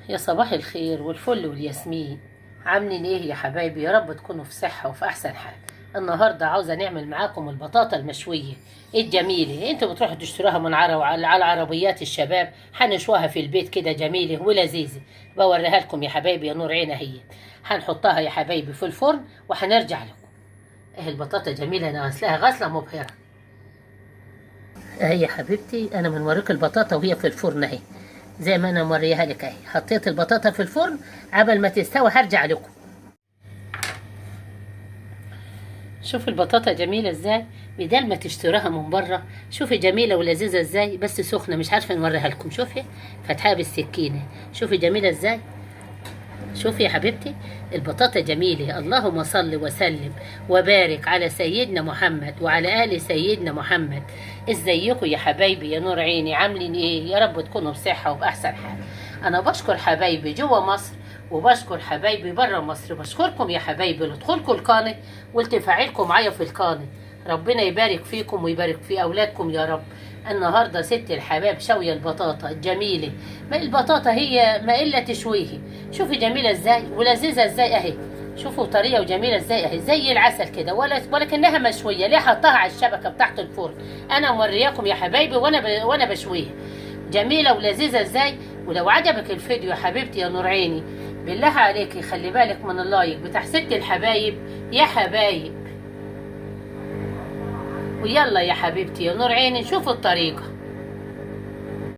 يا صباح الخير والفل والياسمين. عاملين ايه يا حبايبي؟ يا رب تكونوا في صحة وفي احسن حال. النهاردة عاوزة نعمل معاكم البطاطا المشوية الجميلة. انتوا بتروحوا تشتروها من على عربيات الشباب، هنشوها في البيت كده جميلة ولذيذة. بوريها لكم يا حبايبي، يا نور عينها هي. هنحطها يا حبايبي في الفرن وهنرجع لكم. ايه البطاطا جميلة، انا غسلها غسلة مبهرة. اهي يا حبيبتي، انا من وريك البطاطا وهي في الفرن اهي، زي ما انا موريها لك اهي. حطيت البطاطا في الفرن، قبل ما تستوي هرجع لكم. شوف البطاطا جميله ازاي، بدل ما تشتروها من بره. شوفي جميله ولذيذه ازاي، بس سخنه مش عارفه نوريها لكم. شوفي فتحها بالسكينه، شوفي جميله ازاي. شوفي يا حبيبتي البطاطا جميله. اللهم صل وسلم وبارك على سيدنا محمد وعلى ال سيدنا محمد. ازيكم يا حبايبي يا نور عيني؟ عاملين ايه؟ يا رب تكونوا بصحه وباحسن حال. انا بشكر حبايبي جوه مصر وبشكر حبايبي بره مصر. بشكركم يا حبايبي لدخولكم القناه والتفاعلكم معايا في القناه. ربنا يبارك فيكم ويبارك في اولادكم يا رب. النهارده ست الحباب شويه البطاطا الجميله. ما البطاطا هي ما الا تشويه. شوفي جميله ازاي ولذيذه ازاي اهي. شوفوا طريه وجميله ازاي اهي، زي العسل كده، ولكنها مشويه. ليه حطها على الشبكه بتاعت الفرن؟ انا مورياكم يا حبايبي وانا بشويها. جميله ولذيذه ازاي. ولو عجبك الفيديو يا حبيبتي يا نور عيني، بالله عليكي خلي بالك من اللايك بتاع ست الحبايب يا حبايب. ويلا يا حبيبتي يا نور عيني، شوفوا الطريقه.